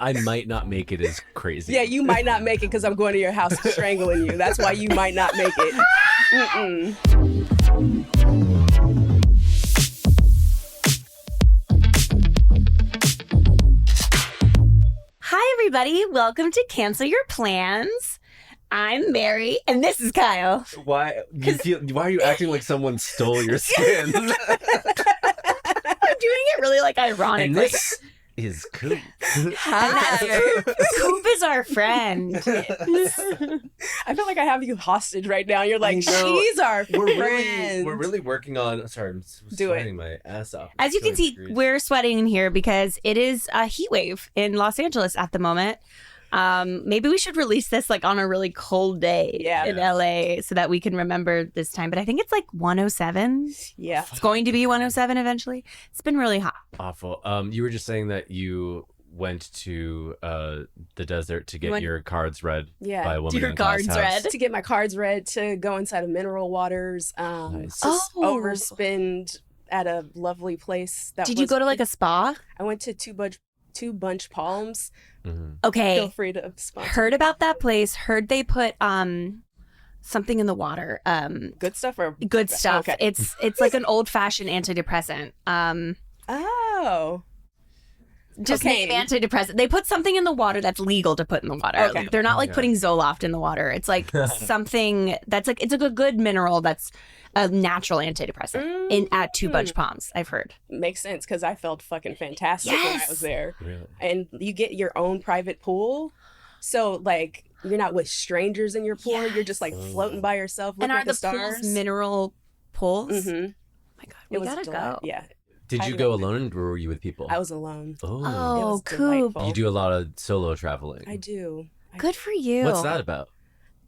I might not make it is crazy. Yeah, you might not make it because I'm going to your house and strangling you. That's why you might not make it. Mm-mm. Hi, everybody. Welcome to Cancel Your Plans. I'm Mary, and this is Kyle. Why are you acting like someone stole your skin? I'm doing it really ironically. And this is Coop. Hi. Coop is our friend. I feel like I have you hostage right now. You're like, she's our friend. We're really working on. Sorry, I'm sweating my ass off. As you can see, we're sweating in here because it is a heat wave in Los Angeles at the moment. Maybe we should release this on a really cold day in LA so that we can remember this time. But I think it's 107. Yeah. It's going to be 107 eventually. It's been really hot. Awful. You were just saying that you went to the desert to get your cards read by a woman your in a glass cards house. read? To get my cards read, to go inside of mineral waters, Nice. to overspend at a lovely place. Did you go to a spa? I went to Two Bunch Palms. Mm-hmm. Okay. Feel free to sponsor. Heard about that place. Heard they put something in the water. Good stuff or good stuff. Okay. It's like an old fashioned antidepressant. Oh. Just name antidepressant. They put something in the water that's legal to put in the water. Okay. They're not putting Zoloft in the water. It's something that's it's a good mineral that's a natural antidepressant at Two Bunch Palms, I've heard. Makes sense because I felt fucking fantastic when I was there. Really? And you get your own private pool. So you're not with strangers in your pool. Yes. You're just floating by yourself looking And are at the the stars. pools mineral pools? Mm-hmm. Oh my God, we gotta go. Yeah. Did you go alone or were you with people? I was alone. Oh. It Oh, was Coop. delightful. You do a lot of solo traveling. I do. Good for you. What's that about?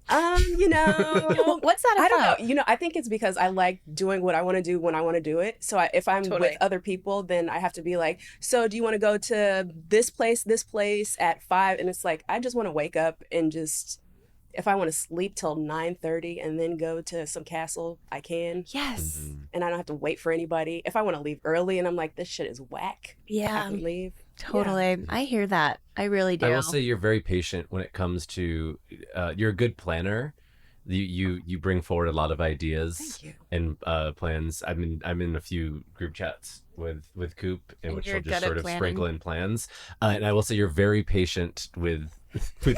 What's that about? I don't know. I think it's because I like doing what I want to do when I want to do it. So if I'm with other people, then I have to be like, so do you want to go to this place at 5? And it's I just want to wake up and just, if I want to sleep till 9:30 and then go to some castle, I can. Yes. Mm-hmm. And I don't have to wait for anybody. If I want to leave early and I'm like, this shit is whack, Yeah. I can leave. Totally. Yeah. I hear that. I really do. I will say you're very patient when it comes to, you're a good planner. You bring forward a lot of ideas and plans. I'm in a few group chats with Coop in which she'll just sort of sprinkle in plans. And I will say you're very patient with me.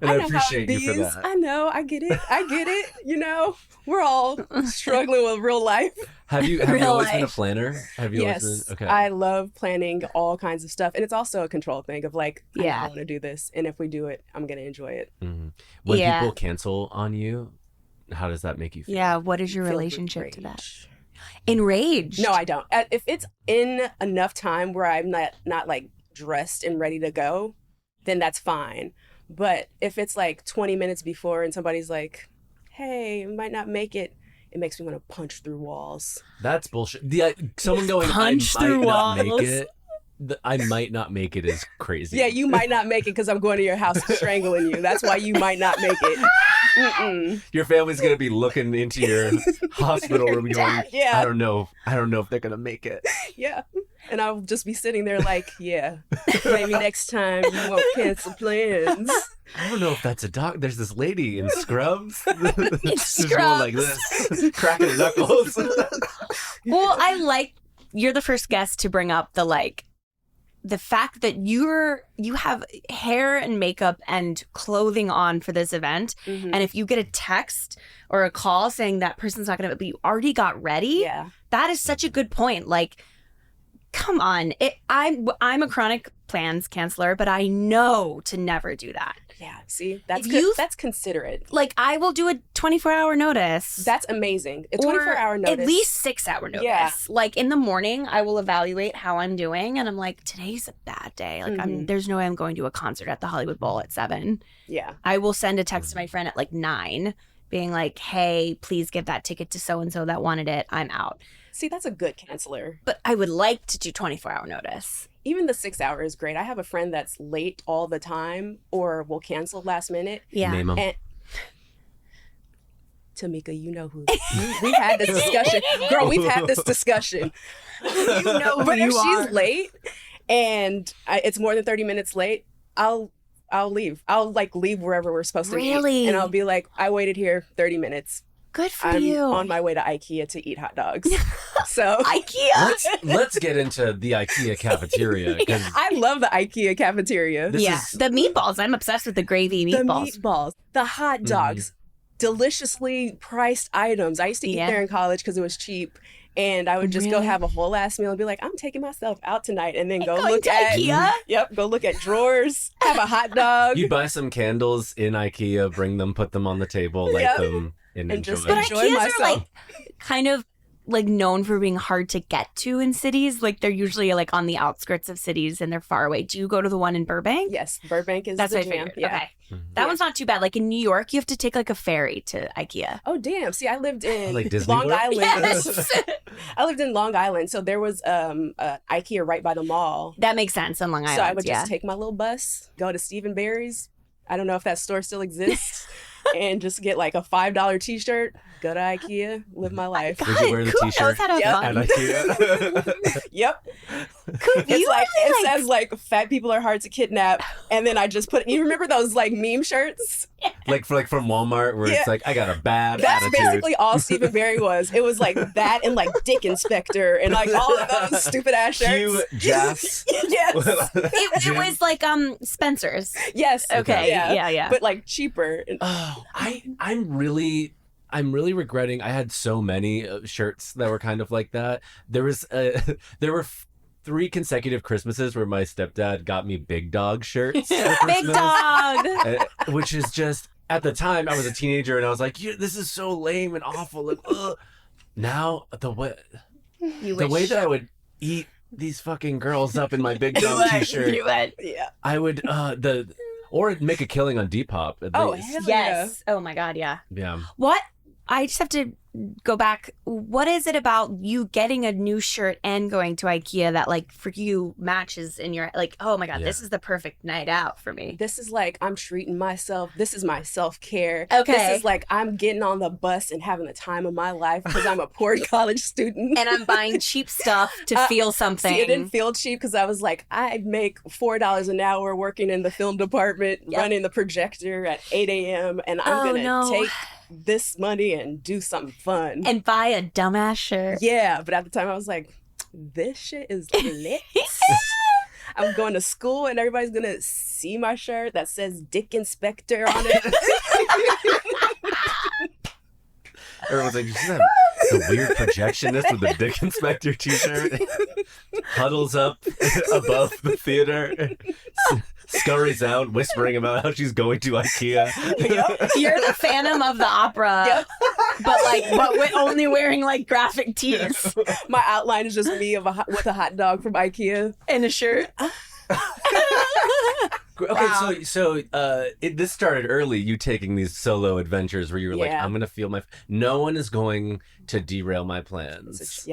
And I appreciate you for that. I know. I get it. We're all struggling with real life. Have you always been a planner? Have you Yes. always been? Okay. I love planning all kinds of stuff. And it's also a control thing of I want to do this. And if we do it, I'm going to enjoy it. Mm-hmm. When people cancel on you, how does that make you feel? Yeah. What is your relationship to that? Enraged. No, I don't. If it's in enough time where I'm not dressed and ready to go, then that's fine. But if it's 20 minutes before and somebody's like, hey, you might not make it, it makes me want to punch through walls. That's bullshit. Someone going, Punch I through might not walls. make it. I might not make it is crazy. Yeah, you might not make it because I'm going to your house and strangling you. That's why you might not make it. Mm-mm. Your family's gonna be looking into your hospital room going, Yeah. I don't know if they're gonna make it. Yeah. And I'll just be sitting there maybe next time you won't cancel plans. I don't know if that's a dog. There's this lady in scrubs. She's Scrubs. going like this, cracking her knuckles. Well, you're the first guest to bring up the fact that you have hair and makeup and clothing on for this event. Mm-hmm. And if you get a text or a call saying that person's not going to, but you already got ready. Yeah. That is such a good point. Come on. I'm a chronic plans canceller, but I know to never do that. Yeah. See, that's that's considerate. I will do a 24-hour notice. That's amazing. A 24-hour notice. At least 6-hour notice. Yeah. In the morning, I will evaluate how I'm doing. And I'm like, today's a bad day. There's no way I'm going to a concert at the Hollywood Bowl at 7. Yeah. I will send a text to my friend at 9 being like, hey, please give that ticket to so-and-so that wanted it. I'm out. See, that's a good canceller. But I would like to do 24-hour notice. Even the 6 hour is great. I have a friend that's late all the time or will cancel last minute. Yeah. Name 'em. And Tamika, you know who. We've had this discussion. Girl, we've had this discussion. You know who you she's are. late and it's more than 30 minutes late, I'll leave. I'll like leave wherever we're supposed to Really? eat. And I'll be like, I waited here 30 minutes. Good for I'm you. on my way to Ikea to eat hot dogs. So Ikea. Let's get into the Ikea cafeteria. I love the Ikea cafeteria. The meatballs. I'm obsessed with the gravy meatballs. The meatballs, the hot dogs, deliciously priced items. I used to eat there in college because it was cheap. And I would just go have a whole ass meal and be like, I'm taking myself out tonight, and then go look at Ikea? Go look at drawers, have a hot dog. You'd buy some candles in Ikea, bring them, put them on the table, light them, and enjoy. Just But enjoy Ikeas myself. are like kind of like known for being hard to get to in cities. Like they're usually like on the outskirts of cities and they're far away. Do you go to the one in Burbank? Yes, Burbank is That's the my jam. favorite. Yeah. Okay. That one's not too bad. Like in New York, you have to take like a ferry to Ikea. Oh damn! See, I lived in Like Disney Long World? Island. Yes. I lived in Long Island, so there was Ikea right by the mall. That makes sense on Long Island. So I would just take my little bus, go to Stephen Barry's. I don't know if that store still exists, and just get like a $5 T-shirt. Go to Ikea, live my life. Did you wear the Coop knows T-shirt how to have at fun. Ikea? Yep. Coop, It's you like really, it says like fat people are hard to kidnap, and then I just put. You remember those like meme shirts? like from Walmart, where it's like, I got a bad That's attitude. basically all Stephen Barry was. It was like that and like Dick Inspector and like all of those stupid ass shirts. Hugh Jass. Yes. it was like Spencer's. Yes. Okay. Yeah. But like cheaper. Oh, I'm really regretting. I had so many shirts that were kind of like that. There were 3 consecutive Christmases where my stepdad got me Big Dog shirts. for Big Christmas, Dog. which is just, at the time I was a teenager and I was like, this is so lame and awful. Like, ugh. Now the way that I would eat these fucking girls up in my Big Dog t-shirt, Yeah. I would or make a killing on Depop at least. hell Yes. Oh my God. Yeah. Yeah. What? I just have to go back. What is it about you getting a new shirt and going to Ikea that like for you matches in your like, oh my God, this is the perfect night out for me. This is like I'm treating myself. This is my self-care. Okay. This is like I'm getting on the bus and having the time of my life because I'm a poor college student. And I'm buying cheap stuff to feel something. See, it didn't feel cheap because I was like, I make $4 an hour working in the film department, running the projector at 8 a.m. and I'm gonna take this money and do something fun and buy a dumbass shirt. Yeah, but at the time I was like, this shit is lit. I'm going to school and everybody's gonna see my shirt that says Dick Inspector on it. Everyone's like, you see that the weird projectionist with the Dick Inspector t-shirt? Huddles up above the theater, scurries out, whispering about how she's going to Ikea. Yep. You're the Phantom of the Opera, but only wearing like graphic tees. My outline is just me with a hot dog from Ikea and a shirt. Okay, so this started early. You taking these solo adventures where you were like, I'm gonna feel my. No one is going to derail my plans. It's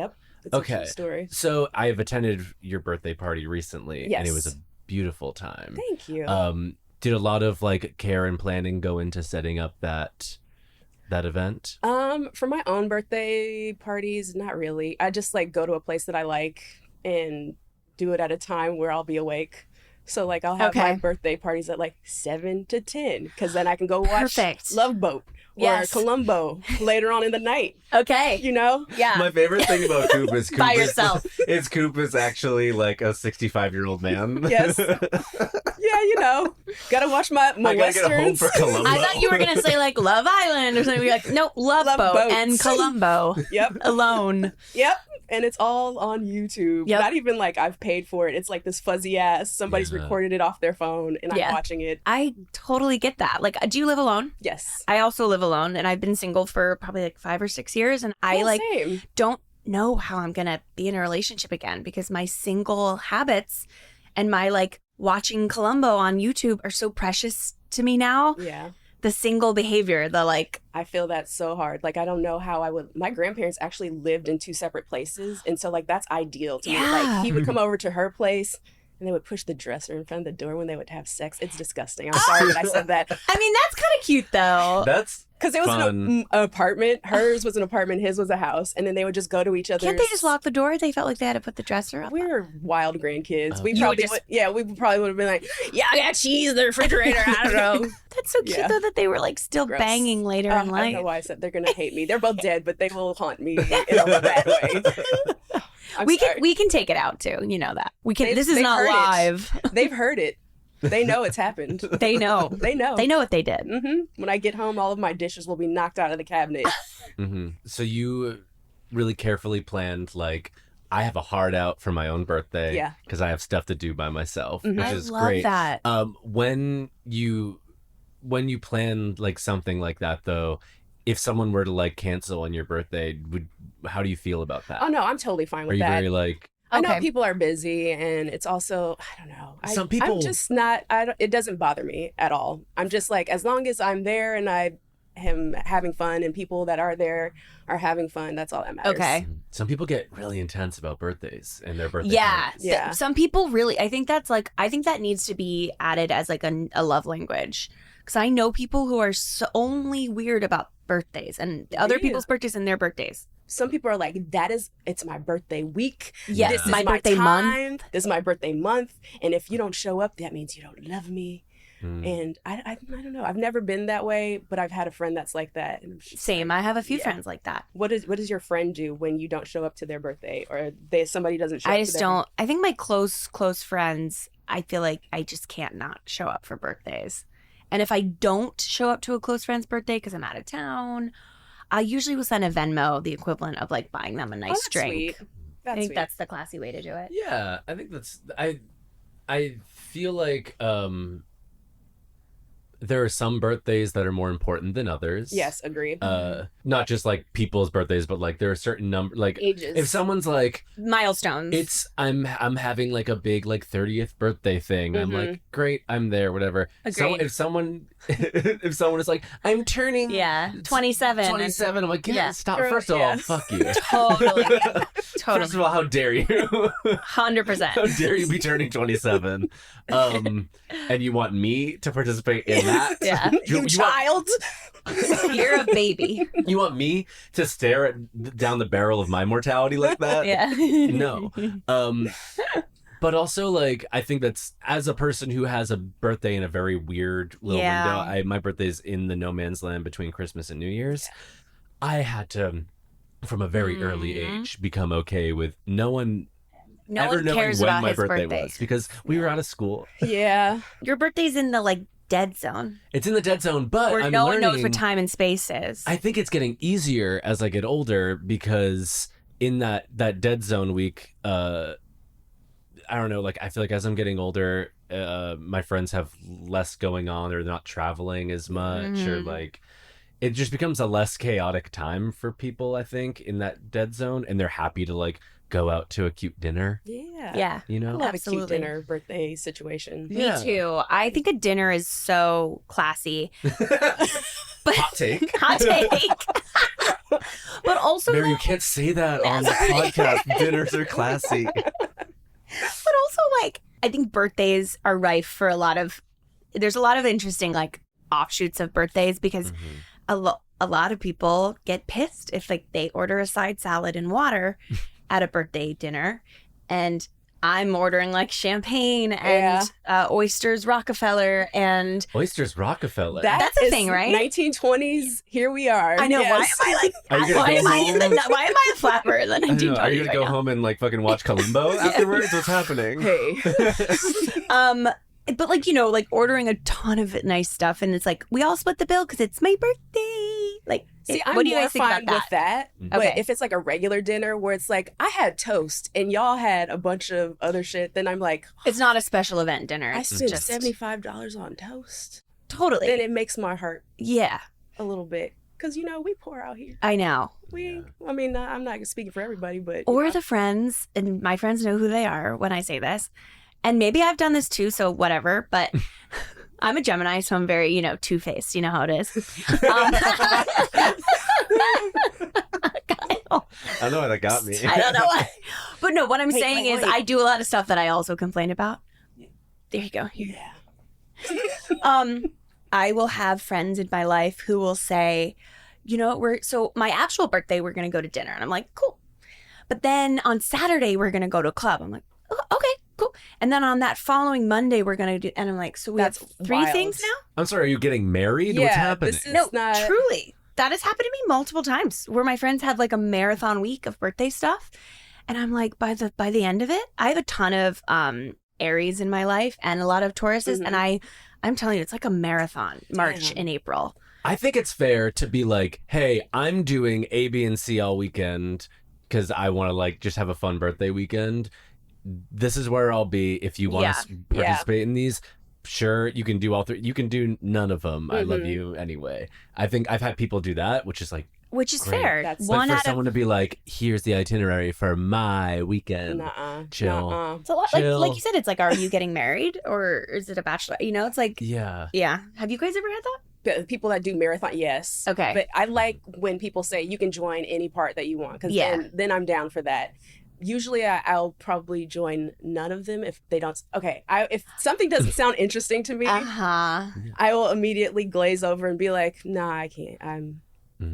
okay. A true story. So I have attended your birthday party recently, yes. and it was a beautiful time. Thank you. Did a lot of like care and planning go into setting up that event? For my own birthday parties, not really. I just like go to a place that I like and do it at a time where I'll be awake. So like I'll have my birthday parties at like 7 to 10 because then I can go watch Love Boat or Columbo later on in the night. Okay. You know? Yeah. My favorite thing about Coop is by yourself. Coop is actually like a 65-year-old man. Yes. Yeah, you know. Gotta watch my I gotta westerns. get home for Columbo. I thought you were gonna say like Love Island or something. You're like, no, Love Boat Boats. and Columbo. Yep. Alone. Yep. And it's all on YouTube. Yep. Not even like I've paid for it. It's like this fuzzy ass. Somebody's recorded it off their phone and I'm watching it. I totally get that. Like, do you live alone? Yes. I also live alone and I've been single for probably like 5 or 6 years. And I same. don't know how I'm going to be in a relationship again because my single habits and my like watching Columbo on YouTube are so precious to me now. Yeah. The single behavior, the like... I feel that so hard. Like, I don't know how I would... My grandparents actually lived in 2 separate places. And so, like, that's ideal to me. Like, he would come over to her place and they would push the dresser in front of the door when they would have sex. It's disgusting. I'm sorry that I said that. I mean, that's kind of cute, though. That's because it was an apartment. Hers was an apartment. His was a house. And then they would just go to each other. Can't they just lock the door? They felt like they had to put the dresser up. We were wild grandkids. We probably would have been like, yeah, I got cheese in the refrigerator. I don't know. That's so cute, though, that they were like still banging later in life. I don't know why I said they're going to hate me. They're both dead, but they will haunt me in a bad way. We can take it out, too. You know that. We can. This is not live. They've heard it. They know it's happened. They know. They know. They know what they did. Mm-hmm. When I get home, all of my dishes will be knocked out of the cabinet. Mm-hmm. So you really carefully planned, like, I have a hard out for my own birthday because I have stuff to do by myself, which is great. I love that. When you plan like something like that, though, if someone were to like cancel on your birthday, how do you feel about that? Oh no, I'm totally fine with that. Are you that. very like? I know people are busy, and it's also, I don't know. Some people... I'm just not, it doesn't bother me at all. I'm just like, as long as I'm there and I am having fun and people that are there are having fun, that's all that matters. Okay. Some people get really intense about birthdays and their birthday parties. Yeah. Some people really, I think that needs to be added as like a love language. Because I know people who are so only weird about birthdays and other people's birthdays and their birthdays. Some people are like, it's my birthday week. Yes, this is my birthday month. This is my birthday month. And if you don't show up, that means you don't love me. And I don't know. I've never been that way, but I've had a friend that's like that. And Same. I have a few friends like that. What does your friend do when you don't show up to their birthday or somebody doesn't show up? I just don't. I think my close friends, I feel like I just can't not show up for birthdays. And if I don't show up to a close friend's birthday because I'm out of town, I usually will send a Venmo, the equivalent of like buying them a nice drink. Sweet. I think that's the classy way to do it. Yeah, I think I feel like there are some birthdays that are more important than others. Yes, agreed. Not just like people's birthdays, but like there are certain number like ages. If someone's like milestones, I'm having like a big like 30th birthday thing. I'm like, great, I'm there, whatever. So if someone is like, I'm turning 27, I'm like, stop. First of all, fuck you. Totally. First of all, how dare you? 100%. How dare you be turning 27? And you want me to participate in that? Yeah. You child. You're a baby. You want me to stare down the barrel of my mortality like that? Yeah. No. But also, like, I think that's, as a person who has a birthday in a very weird little window, my birthday's in the no man's land between Christmas and New Year's. I had to, from a very early age, become okay with no one cares when about my his birthday was, because we were out of school. Yeah. Your birthday's in the like dead zone. It's in the dead zone, but where no one knows what time and space is. I think it's getting easier as I get older, because in that dead zone week, I don't know, like, I feel like as I'm getting older, my friends have less going on, or they're not traveling as much, or like, it just becomes a less chaotic time for people, I think, in that dead zone, and they're happy to like go out to a cute dinner. Yeah. You know? I love a cute dinner birthday situation. Me too. I think a dinner is so classy. But, hot take. But also, Mary, you can't say that on the podcast. Dinners are classy. But also, like, I think birthdays are rife for there's a lot of interesting, like, offshoots of birthdays, because a lot of people get pissed if, like, they order a side salad and water at a birthday dinner, and I'm ordering, like, champagne and oysters Rockefeller and... Oysters Rockefeller? That's a thing, right? 1920s, here we are. I know, yes. why am I a flapper in the 1920s? Are you going to go home and, like, fucking watch Columbo afterwards? What's happening? Hey. But, like, you know, like, ordering a ton of nice stuff, and it's like, we all split the bill because it's my birthday. Like, see, what do you guys think about with that? Okay. But if it's like a regular dinner where it's like, I had toast and y'all had a bunch of other shit, then I'm like, it's not a special event dinner. I spent $75 on toast. Totally. Then it makes my heart a little bit. Because, you know, we pour out here. I know. I mean, I'm not speaking for everybody, but... Or the friends, and my friends know who they are when I say this. And maybe I've done this too, so whatever, but I'm a Gemini, so I'm very, you know, two-faced. You know how it is. I know how that got me. I don't know why. But no, what I'm saying is I do a lot of stuff that I also complain about. There you go. Yeah. I will have friends in my life who will say, you know, so my actual birthday, we're going to go to dinner. And I'm like, cool. But then on Saturday, we're going to go to a club. I'm like, oh, okay, cool. And then on that following Monday, we're going to do, and I'm like, so we have 3 things now? I'm sorry, are you getting married? Yeah, What's happening? Truly. That has happened to me multiple times where my friends have like a marathon week of birthday stuff. And I'm like, by the end of it, I have a ton of Aries in my life and a lot of Tauruses. And I'm telling you, it's like a marathon, March and April. I think it's fair to be like, hey, I'm doing A, B, and C all weekend because I want to like just have a fun birthday weekend. This is where I'll be. If you want to participate in these, sure, you can do all 3. You can do none of them. I love you anyway. I think I've had people do that, which is great. Fair. That's one for someone to be like, here's the itinerary for my weekend. Chill. It's a lot, like you said, it's like, are you getting married or is it a bachelor? You know, it's like, yeah. Have you guys ever had that? People that do marathon, yes. Okay. But I like when people say you can join any part that you want, because then I'm down for that. Usually I'll probably join none of them if they don't. Okay, if something doesn't sound interesting to me, I will immediately glaze over and be like, nah, I can't.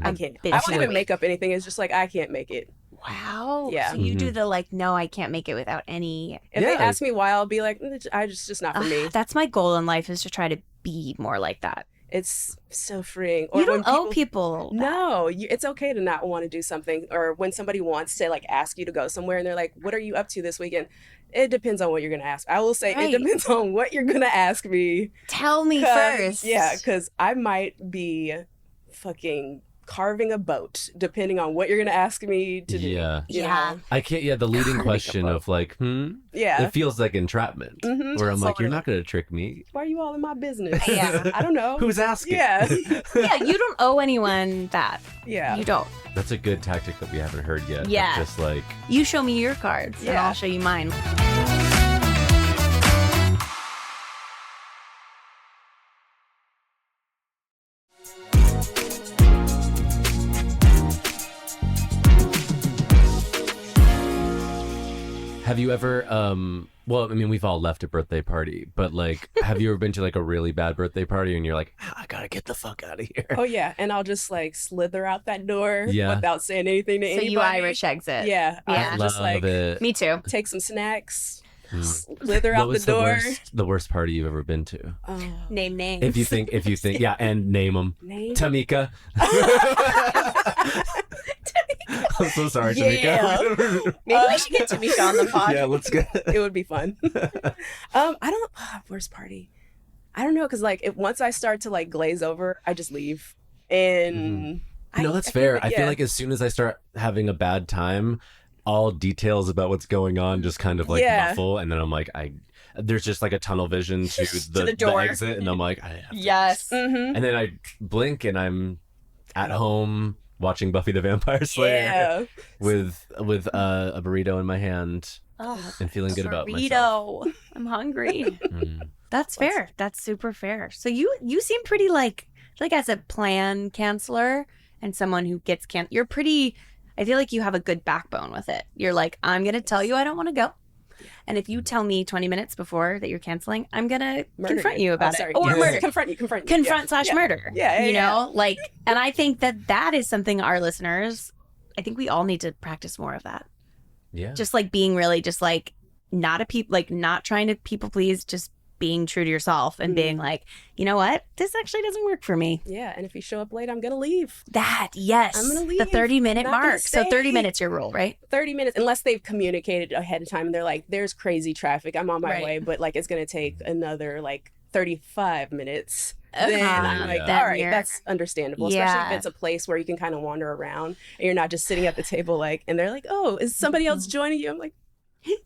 I can't. I won't even make up anything. It's just like, I can't make it. Wow. Yeah. So you do the like, no, I can't make it without any. If they ask me why, I'll be like, just not for me. That's my goal in life, is to try to be more like that. It's so freeing. Or you don't owe people that. No, it's okay to not want to do something. Or when somebody wants to like ask you to go somewhere and they're like, what are you up to this weekend? It depends on what you're going to ask. I will say it depends on what you're going to ask me. Tell me first. Yeah, because I might be fucking carving a boat depending on what you're going to ask me to do. Yeah. I can't, the leading question of like, Yeah. It feels like entrapment. Where I'm like, you're not going to trick me. Why are you all in my business? Yeah. I don't know. Who's asking? Yeah. Yeah, you don't owe anyone that. Yeah. You don't. That's a good tactic that we haven't heard yet. Yeah. Just like, you show me your cards and I'll show you mine. have you ever, well, I mean, we've all left a birthday party, but like, have you ever been to like a really bad birthday party and you're like, I gotta get the fuck out of here? Oh yeah, and I'll just like slither out that door without saying anything to anybody. So you Irish exit. Yeah, I just like it. Me too. Take some snacks, slither out the door. The worst party you've ever been to? Name names. If you think, yeah, and name them. Tamika. I'm so sorry, Tamika. Maybe we should get Tamika on the pod. Yeah, let's get it. Would be fun. Worst party. I don't know, because like once I start to like glaze over, I just leave. And no, that's fair. I feel like as soon as I start having a bad time, all details about what's going on just kind of like muffle, and then I'm like, there's just like a tunnel vision to the door. The exit, and I'm like, I have to and then I blink and I'm at home watching Buffy the Vampire Slayer with a burrito in my hand and feeling good about myself. I'm hungry. That's fair. That's super fair. So you seem pretty like as a plan canceller and someone who gets you're pretty. I feel like you have a good backbone with it. You're like, I'm gonna tell you I don't want to go. And if you tell me 20 minutes before that you're canceling, I'm going to confront you about it. Or murder. Confront you. Confront/murder. Yeah. You know, like, and I think that is something our listeners, I think we all need to practice more of that. Yeah. Just like being really just like not trying to people please, just being true to yourself and being like, you know what? This actually doesn't work for me. Yeah. And if you show up late, I'm going to leave. Yes. I'm going to leave. The 30-minute mark. So 30 minutes your rule, right? 30 minutes, unless they've communicated ahead of time and they're like, there's crazy traffic. I'm on my way, but like it's going to take another like 35 minutes. Then I'm like, all right, that's understandable. Especially if it's a place where you can kind of wander around and you're not just sitting at the table like, and they're like, oh, is somebody else joining you? I'm like,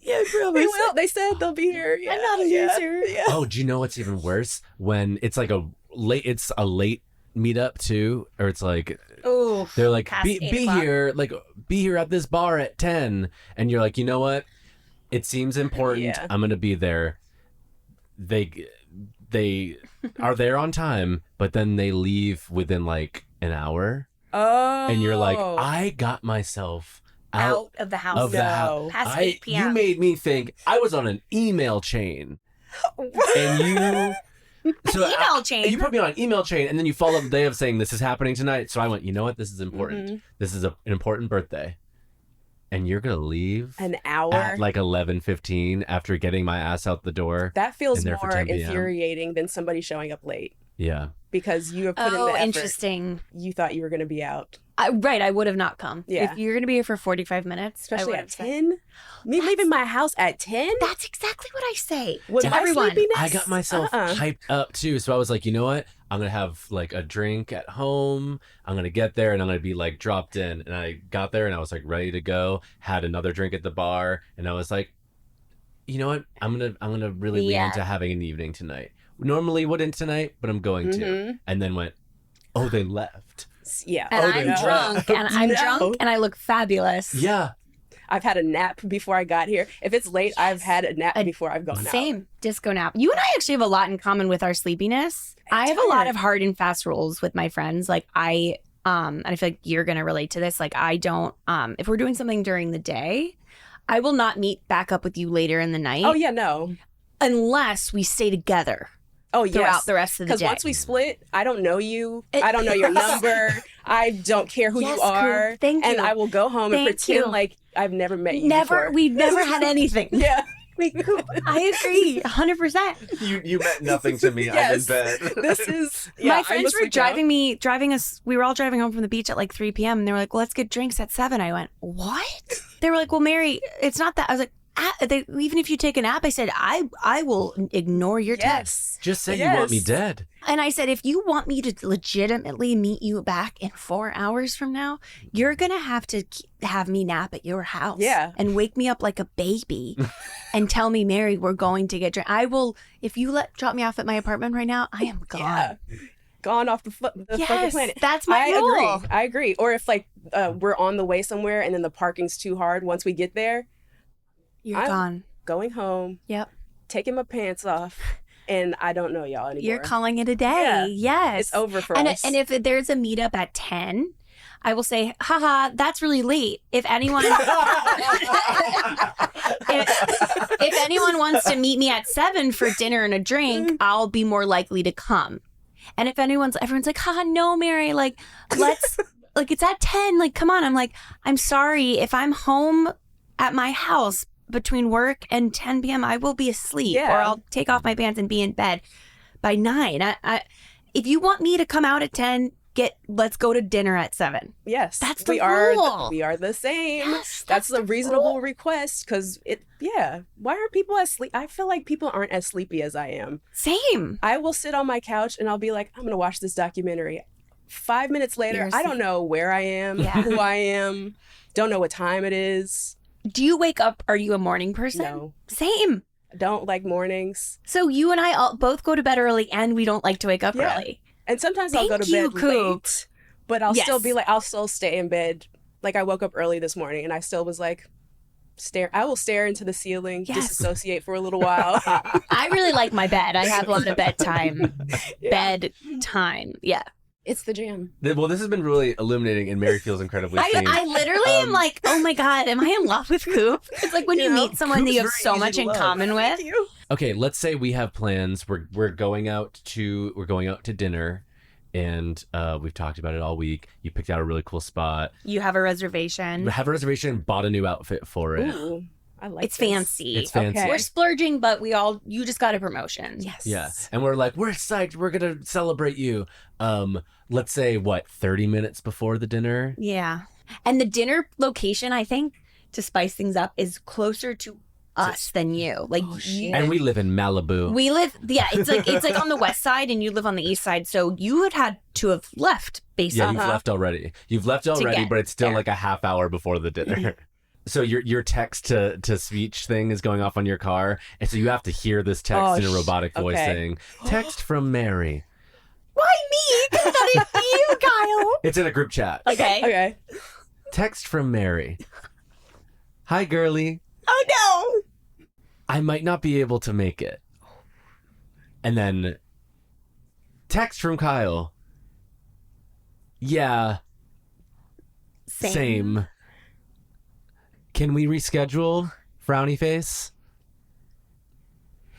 yeah, probably. They will. They said they'll be here. Yeah, I'm not a loser. Yeah. Oh, do you know what's even worse? When it's like a late meetup too, or it's like, they're like, be here, like be here at this bar at 10, and you're like, you know what? It seems important. I'm gonna be there. They are there on time, but then they leave within like an hour. Oh, and you're like, I got myself out of the house. Past 8 p.m. You made me think I was on an email chain And email chain. You put me on an email chain, and then you follow up the day of saying this is happening tonight. So I went, you know what? This is important. Mm-hmm. This is an important birthday. And you're going to leave an hour at like 11:15 after getting my ass out the door. That feels more infuriating than somebody showing up late. Yeah. Because you have put in the effort. Interesting. You thought you were going to be out. Right, I would have not come. Yeah. If you're going to be here for 45 minutes. Especially at 10? Me leaving my house at 10? That's exactly what I say to everyone. I got myself hyped up too. So I was like, you know what? I'm going to have like a drink at home. I'm going to get there and I'm going to be like dropped in. And I got there and I was like ready to go. Had another drink at the bar. And I was like, you know what? I'm going to really lean into having an evening tonight. Normally wouldn't tonight, but I'm going to. And then went, oh, they left. Yeah. And I'm drunk. And I'm drunk and I look fabulous. Yeah. I've had a nap before I got here. If it's late, I've had a nap before I've gone out. Same. Disco nap. You and I actually have a lot in common with our sleepiness. I have a lot of hard and fast rules with my friends. Like and I feel like you're going to relate to this. Like I don't, if we're doing something during the day, I will not meet back up with you later in the night. Oh yeah, no. Unless we stay together. Oh, yes. Throughout the rest of the day. Because once we split, I don't know you. I don't know your number. I don't care who you are. Thank you. And I will go home and pretend like I've never met you before. We've never had anything. Yeah. I agree, 100%. You meant nothing to me. Yes. I'm in bed. This is my friends were driving us. We were all driving home from the beach at like 3 p.m. and they were like, well, "Let's get drinks at 7." I went, "What?" They were like, "Well, Mary, it's not that." I was like, even if you take a nap, I said, I will ignore your text. Just say you want me dead. And I said, if you want me to legitimately meet you back in 4 hours from now, you're going to have me nap at your house. Yeah. And wake me up like a baby and tell me, Mary, we're going to get drunk. I will, if you drop me off at my apartment right now, I am gone. Yeah. Gone off the fucking planet. That's my rule. I agree. Or if like we're on the way somewhere and then the parking's too hard, once we get there, I'm gone. Going home. Yep. Taking my pants off. And I don't know y'all anymore. You're calling it a day. Yeah. Yes. It's over for us. And if there's a meetup at 10, I will say, haha, that's really late. If anyone if anyone wants to meet me at 7 for dinner and a drink, I'll be more likely to come. And if everyone's like, haha, no, Mary, like, let's like it's at 10, like, come on. I'm like, I'm sorry. If I'm home at my house between work and 10 p.m., I will be asleep, or I'll take off my pants and be in bed by 9. If you want me to come out at 10, let's go to dinner at 7. Yes, that's the rule. We are the same. Yes, that's a reasonable request because why are people as sleep? I feel like people aren't as sleepy as I am. Same. I will sit on my couch and I'll be like, I'm gonna watch this documentary. 5 minutes later, I don't know where I am, who I am, don't know what time it is. Do you wake up? Are you a morning person? No. Same. Don't like mornings. So you and I both go to bed early and we don't like to wake up early. And sometimes I'll go to bed late, but I'll still be like, I'll still stay in bed. Like I woke up early this morning and I still was like, I will stare into the ceiling, disassociate for a little while. I really like my bed. I have a lot of bedtime. Bedtime. Yeah. It's the jam. Well, this has been really illuminating, and Mary feels incredibly seen. I literally am like, oh my God, am I in love with Coop? It's like when you meet someone that you have so much in common with. Okay, let's say we have plans. We're going out to dinner, and we've talked about it all week. You picked out a really cool spot. You have a reservation. Bought a new outfit for it. Ooh. I like it's fancy. It's fancy. Okay. We're splurging, but you just got a promotion. Yes. Yeah. And we're like, we're psyched. We're going to celebrate you. Let's say 30 minutes before the dinner? Yeah. And the dinner location, I think, to spice things up, is closer to us than you. Like, and we live in Malibu. It's like on the west side and you live on the east side. So you had to have left basically. Yeah, you've left already, but it's still like a half hour before the dinner. So your text to speech thing is going off on your car, and so you have to hear this text in a robotic voice saying, "Text from Mary." Why me? Because that is you, Kyle. It's in a group chat. Okay. Text from Mary. Hi, girly. Oh no. I might not be able to make it. And then text from Kyle. Yeah. Same. Can we reschedule? Frowny face.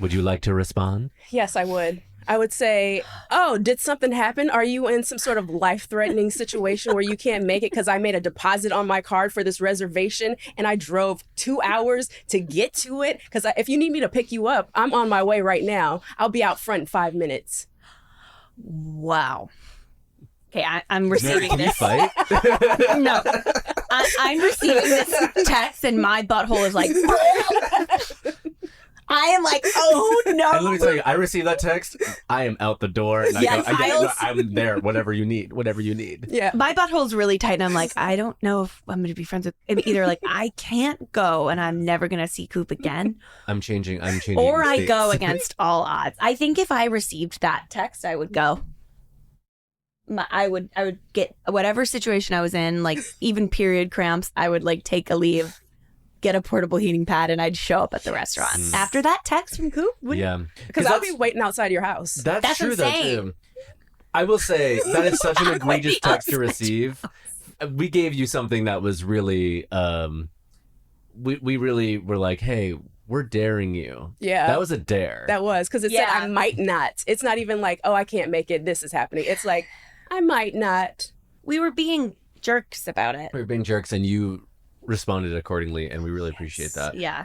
Would you like to respond? Yes, I would. I would say, oh, did something happen? Are you in some sort of life-threatening situation where you can't make it because I made a deposit on my card for this reservation and I drove 2 hours to get to it? Because if you need me to pick you up, I'm on my way right now. I'll be out front in 5 minutes. Wow. Okay, I'm receiving this. Fight? No. I'm receiving this text and my butthole is like... I am like, oh no. And let me tell you, I received that text. I am out the door. And I'm there. Whatever you need. Yeah. My butthole's really tight, and I'm like, I don't know if I'm going to be friends with him. Either like I can't go, and I'm never going to see Coop again. I'm changing. Or I go against all odds. I think if I received that text, I would go. I would get whatever situation I was in, like even period cramps. I would like take a leave. Get a portable heating pad, and I'd show up at the restaurant. After that text from Coop? Because I'll be waiting outside your house. That's true, though, too. I will say, that is such an egregious text to receive. We gave you something that was really, we really were like, hey, we're daring you. Yeah. That was a dare. That was, because it said, I might not. It's not even like, oh, I can't make it, this is happening. It's like, I might not. We were being jerks about it. We were being jerks, and you responded accordingly, and we really appreciate that. Yeah.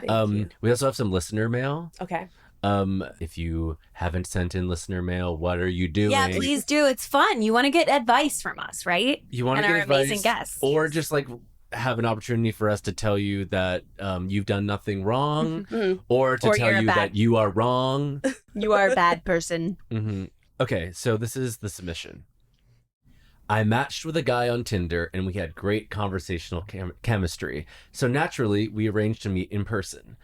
We also have some listener mail. Okay. If you haven't sent in listener mail, what are you doing? Yeah, please do. It's fun. You want to get advice from us, right? You want to get our advice, amazing guests, or just like have an opportunity for us to tell you that you've done nothing wrong, or to tell you that you are wrong. You are a bad person. Okay, so this is the submission. I matched with a guy on Tinder, and we had great conversational chemistry, so naturally, we arranged to meet in person.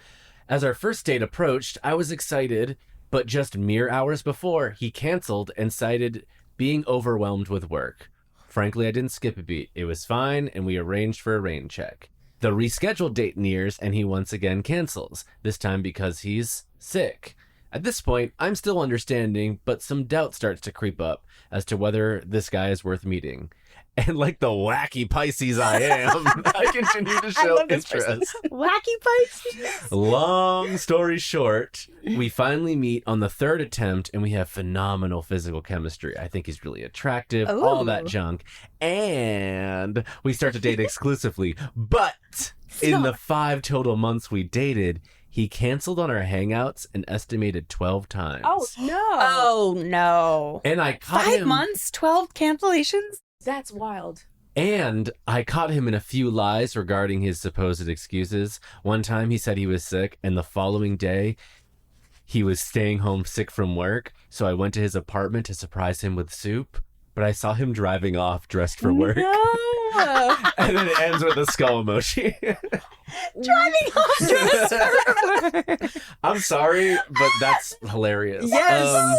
As our first date approached, I was excited, but just mere hours before, he canceled and cited being overwhelmed with work. Frankly, I didn't skip a beat. It was fine, and we arranged for a rain check. The rescheduled date nears, and he once again cancels, this time because he's sick. At this point, I'm still understanding, but some doubt starts to creep up as to whether this guy is worth meeting. And like the wacky Pisces I am, I continue to show interest. Wacky Pisces. Long story short, we finally meet on the third attempt, and we have phenomenal physical chemistry. I think he's really attractive, all that junk. And we start to date exclusively. But in the 5 total months we dated, he canceled on our hangouts an estimated 12 times. Oh, no. Oh, no. And I caught 5 him... months, 12 cancellations? That's wild. And I caught him in a few lies regarding his supposed excuses. One time he said he was sick, and the following day he was staying home sick from work. So I went to his apartment to surprise him with soup, but I saw him driving off dressed for work. No. And then it ends with a skull emoji. Driving off dressed for work. I'm sorry, but that's hilarious. Yes. So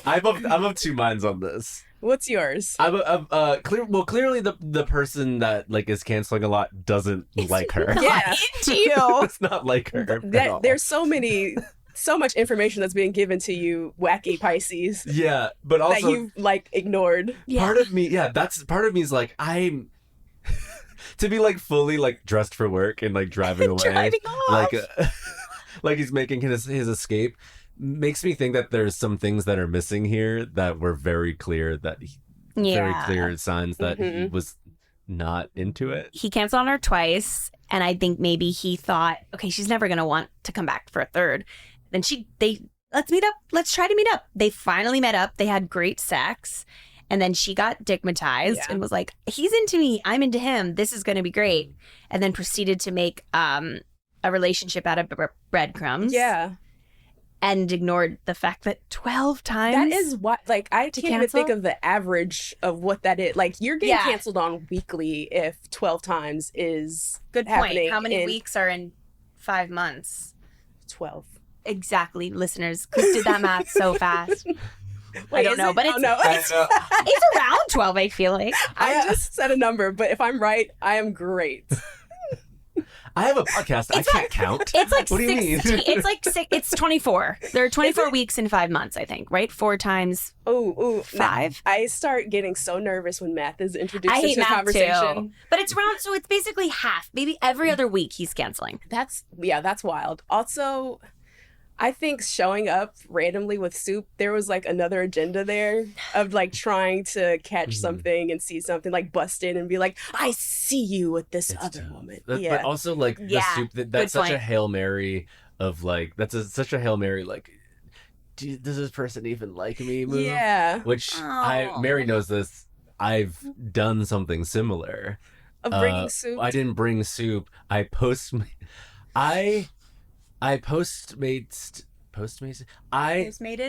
funny. I'm of two minds on this. What's yours? Clearly the person that like is canceling a lot doesn't like her. Yeah. Into you. It's not like her. at all. There's so much information that's being given to you, wacky Pisces. Yeah, but also that you've like ignored. Part of me, that's part of me is like I'm to be like fully like dressed for work and like driving away, Driving off. like he's making his escape. Makes me think that there's some things that are missing here that were very clear very clear signs that he was not into it. He canceled on her twice, and I think maybe he thought, okay, she's never gonna want to come back for a third. Then let's meet up. Let's try to meet up. They finally met up. They had great sex, and then she got digmatized and was like, he's into me, I'm into him. This is gonna be great. And then proceeded to make a relationship out of breadcrumbs. Yeah. And ignored the fact that 12 times. That is what, like, I can't even think of the average of what that is. Like, you're getting canceled on weekly if 12 times is good happening. Point. How many weeks are in 5 months? 12. Exactly, listeners. Chris did that math so fast. Wait, I don't know, but it's around 12, I feel like. I just said a number, but if I'm right, I am great. I have a podcast. I can't count. It's like what do you mean? It's 24. There are 24 weeks in 5 months, I think, right? 4 times 5. I start getting so nervous when math is introduced I hate into math conversation. Too. But it's around, so it's basically half. Maybe every other week he's canceling. That's wild. Also, I think showing up randomly with soup, there was like another agenda there of like trying to catch something and see something, like bust in and be like, I see you with this other woman. But also like the soup, that's such a Hail Mary of like, such a Hail Mary, like, does this person even like me move? Yeah. Which Mary knows this. I've done something similar. Of bringing soup? I didn't bring soup. I Postmates. I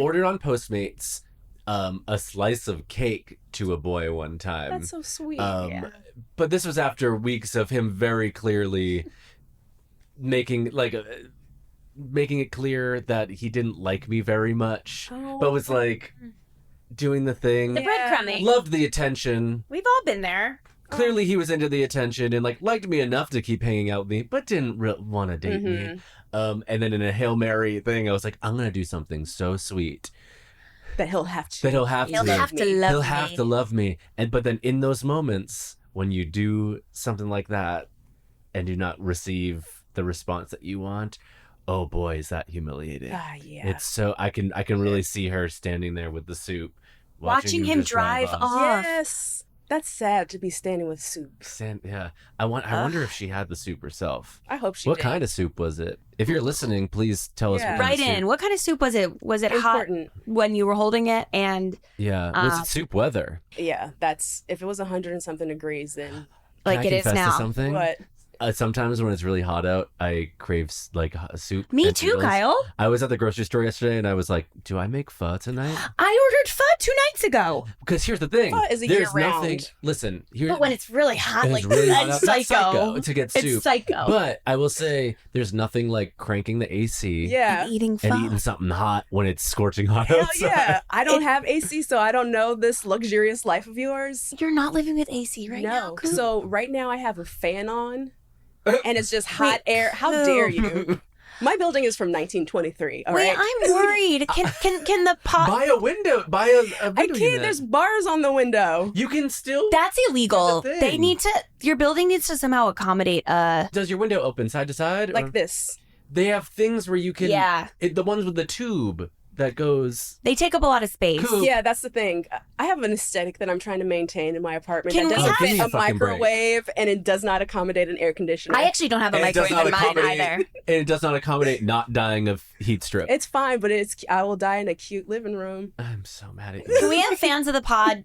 ordered on Postmates a slice of cake to a boy one time. That's so sweet. But this was after weeks of him very clearly making it clear that he didn't like me very much, but was like doing the thing. The breadcrumbing. Loved the attention. We've all been there. Clearly he was into the attention and like liked me enough to keep hanging out with me, but didn't want to date me. And then in a Hail Mary thing, I was like, I'm going to do something so sweet. That he'll have to. He'll have to love me. But then in those moments, when you do something like that and do not receive the response that you want, oh boy, is that humiliating. Yeah. It's so, I can really see her standing there with the soup. Watching him drive off. Yes. That's sad to be standing with soup. Yeah. I wonder if she had the soup herself. I hope she did. What kind of soup was it? If you're listening, please tell us what kind Write of soup. in. What kind of soup was it? Was it Important. hot when you were holding it? And was it soup weather? Yeah, that's if it was 100 and something degrees, then like it is now. Something? What? Sometimes when it's really hot out, I crave like a soup. Me too, noodles. Kyle. I was at the grocery store yesterday and I was like, do I make pho tonight? I ordered pho 2 nights ago. Because here's the thing. Pho is a there's year nothing. round. Listen, But when it's really hot, like really that's psycho. To get soup. It's psycho. But I will say there's nothing like cranking the AC Yeah. And eating pho. and eating something hot when it's scorching hot Hell outside. yeah. I don't have AC, so I don't know this luxurious life of yours. You're not living with AC right now. No. So right now I have a fan on. And it's just hot air. How dare you? My building is from 1923. All right. I'm worried. Can the pot? Buy a window. Buy a window I can't. unit. There's bars on the window. You can still. That's illegal. That's the They thing. need to. Your building needs to somehow accommodate. Does your window open side to side? Like or- this. They have things where you can. Yeah. The ones with the tube that goes. They take up a lot of space. Cool. Yeah, that's the thing. I have an aesthetic that I'm trying to maintain in my apartment Can that we doesn't have- Give me fit a a fucking break. microwave and it does not accommodate an air conditioner. I actually don't have a And it does microwave not in mine accommodate. either. And it does not accommodate not dying of heat stroke. It's fine, but I will die in a cute living room. I'm so mad at Can you. we have fans of the pod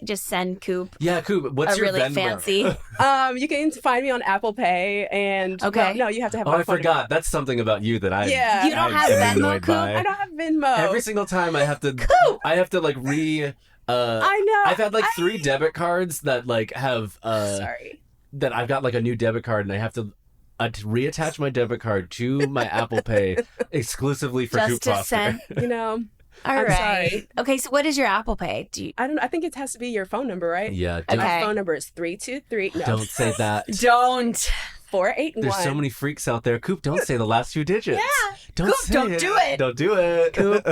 just send Coop Yeah, Coop. What's a your really Venmo? fancy? You can find me on Apple Pay and Okay. No, you have to have Oh, my I phone forgot. number. That's something about you that I. Yeah. You don't I have am Venmo, annoyed Coop? by. I don't have Venmo. Every single time I have to. I have to like re. I know. I've had like 3 debit cards that like have. Sorry. That I've got like a new debit card and I have to reattach my debit card to my Apple Pay exclusively for Just Coop to Foster. send. You know, All I'm right. sorry. Okay, so what is your Apple Pay? Do you? I don't know. I think it has to be your phone number, right? Yeah. And Okay. my phone number is 323. No, Don't say that. Don't. 481. There's so many freaks out there. Coop, don't say the last 2 digits. Yeah. Don't Coop, say don't it. do it. Don't do it. Coop.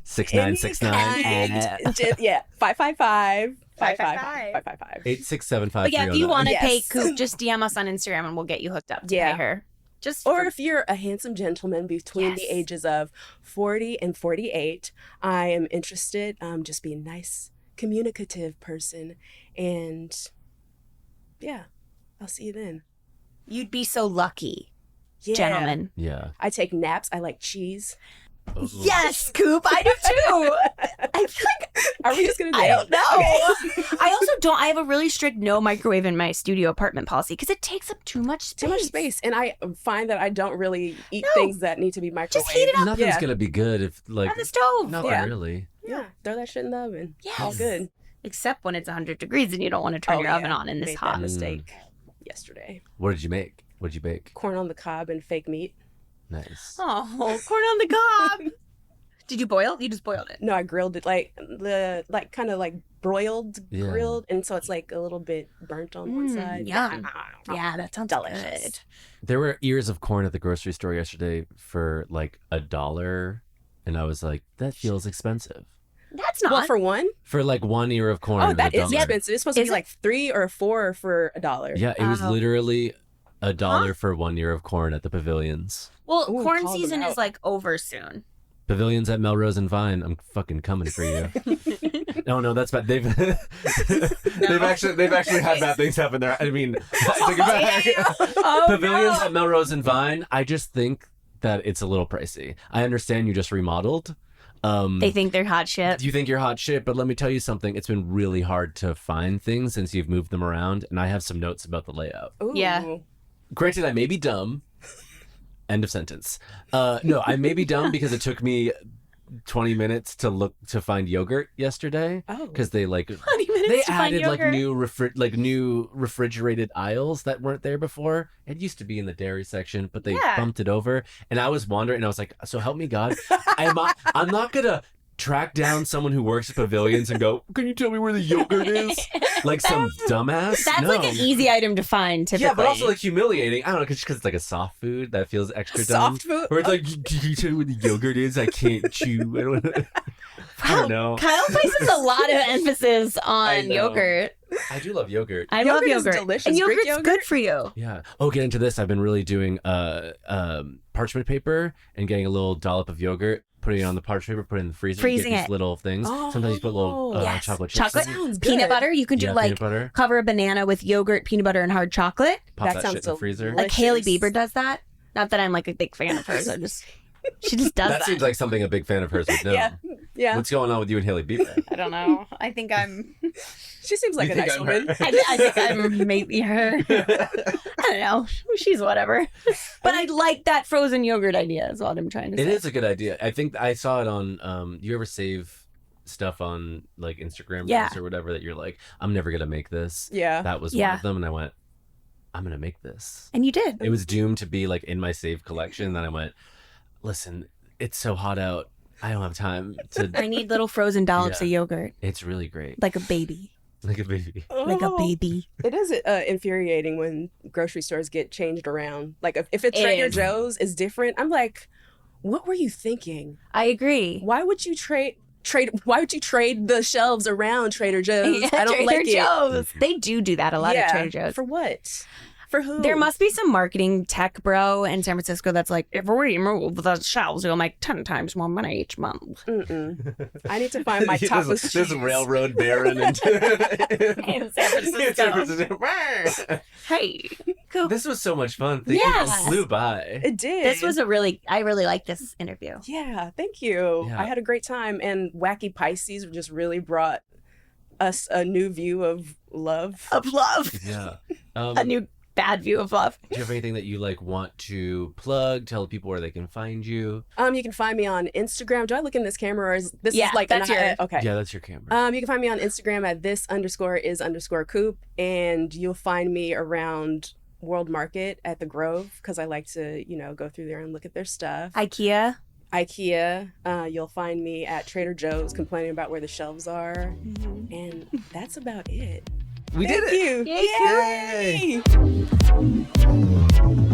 6969 Yeah, 555 555. 555. 8675. But yeah, if you want to Yes. pay Coop, just DM us on Instagram and we'll get you hooked up to Yeah. pay her. Just Or for- if you're a handsome gentleman between Yes. the ages of 40 and 48, I am interested. Just be a nice, communicative person. And yeah, I'll see you then. you'd be so lucky, Yeah. gentlemen. Yeah. I take naps. I like cheese. Oh. Yes, Coop, I do too. I feel like Are we just going to I don't know. Okay. I also don't. I have a really strict no microwave in my studio apartment policy because it takes up too much space. Too much space. And I find that I don't really eat No. things that need to be microwaved. Just heat it up Nothing's Yeah. gonna be good if like on the stove. not Yeah. really. Yeah, throw that shit in the oven. Yes. All good. Except when it's 100 degrees and you don't want to turn Oh, your yeah. oven on in this Made hot. that mistake yesterday. What did you make? What did you bake? Corn on the cob and fake meat. Nice. Oh, corn on the cob. Did you boil? You just boiled it. No, I grilled it like kind of like broiled, Yeah. grilled, and so it's like a little bit burnt on one side. yum. Yeah, that sounds Delicious. good. There were ears of corn at the grocery store yesterday for like $1, and I was like, that feels expensive. That's not. Well, for one, For like 1 ear of corn. oh, it was that is $1. expensive. It's supposed to Is be it? like 3 or 4 for $1. Yeah, it was Oh. literally $1 for 1 year of corn at the pavilions. Well, Ooh, corn call them season out. is like over soon. Pavilions at Melrose and Vine. I'm fucking coming for you. No, that's bad. They've actually had bad things happen there. I mean, take it back. Pavilions at Melrose and Vine. I just think that it's a little pricey. I understand you just remodeled. They think they're hot shit. You think you're hot shit, but let me tell you something. It's been really hard to find things since you've moved them around, and I have some notes about the layout. Ooh. Yeah. Granted, I may be dumb. End of sentence. No, I may be dumb because it took me 20 minutes to find yogurt yesterday. Oh. Because they 20 minutes they to find added yogurt. new refrigerated aisles that weren't there before. It used to be in the dairy section, but they Yeah. bumped it over. And I was wondering, and I was like, so help me God. I'm not gonna track down someone who works at pavilions and go, can you tell me where the yogurt is? Like some dumbass. That's No. like an easy item to find, typically. Yeah, but also like humiliating. I don't know, because it's like a soft food that feels extra dumb. Soft food? Where it's like, can you tell me where the yogurt is? I can't chew. I don't know. Kyle places a lot of emphasis I on know. yogurt. I do love yogurt. I love Yogurt is yogurt. delicious. And Greek yogurt's yogurt? good for you. Yeah. Oh, get into this. I've been really doing parchment paper and getting a little dollop of yogurt, putting it on the parchment paper, put it in the freezer. Freezing you get these it. little things. Sometimes you put little Yes. chocolate chips. Chocolate, in it. Sounds peanut good. butter. You can do Yeah, like peanut butter. cover a banana with yogurt, peanut butter, and hard chocolate. Pop That that, sounds shit in the freezer. delicious. Like Hailey Bieber does that. Not that I'm like a big fan of hers. She just does that. That seems like something a big fan of hers would know. Yeah. What's going on with you and Hailey Bieber? I don't know. I think I'm. She seems like You a think nice I'm woman. her? I think I'm maybe her. I don't know. She's whatever. But I like that frozen yogurt idea. Is what I'm trying to say. It is a good idea. I think I saw it on. You ever save stuff on like Instagram Yeah. Reels or whatever that you're like, I'm never gonna make this. Yeah. That was one Yeah. of them, and I went, I'm gonna make this. And you did. It was doomed to be like in my save collection. And then I went, listen, it's so hot out. I don't have time to. I need little frozen dollops Yeah. of yogurt, It's really great. like a baby, Like a baby. like a baby. It is infuriating when grocery stores get changed around. Like if it's It Trader is. Joe's is different. I'm like, what were you thinking? I agree. Why would you trade? Why would you trade the shelves around Trader Joe's? Yeah, I don't Trader like Joe's. They do that a lot at Trader Joe's. For what? For who? There must be some marketing tech bro in San Francisco that's like, if we move the shelves, you'll make 10 times more money each month. Mm-mm. I need to find my tapas this cheese. railroad baron in In San Francisco. Hey, go. This was so much fun. Thank you. Yes. It flew by. It did. This was I really like this interview. Yeah, thank you. Yeah. I had a great time, and Wacky Pisces just really brought us a new view of love. Of love. Yeah. A new bad view of love. Do you have anything that you like want to plug? Tell people where they can find you. You can find me on Instagram. Do I look in this camera, or is this Yeah, is like that's your- okay? Yeah, that's your camera. You can find me on Instagram at this_is_Coop, and you'll find me around World Market at the Grove because I like to, go through there and look at their stuff. Ikea. You'll find me at Trader Joe's complaining about where the shelves are, and that's about it. We did Thank it. you. Yay. Yay.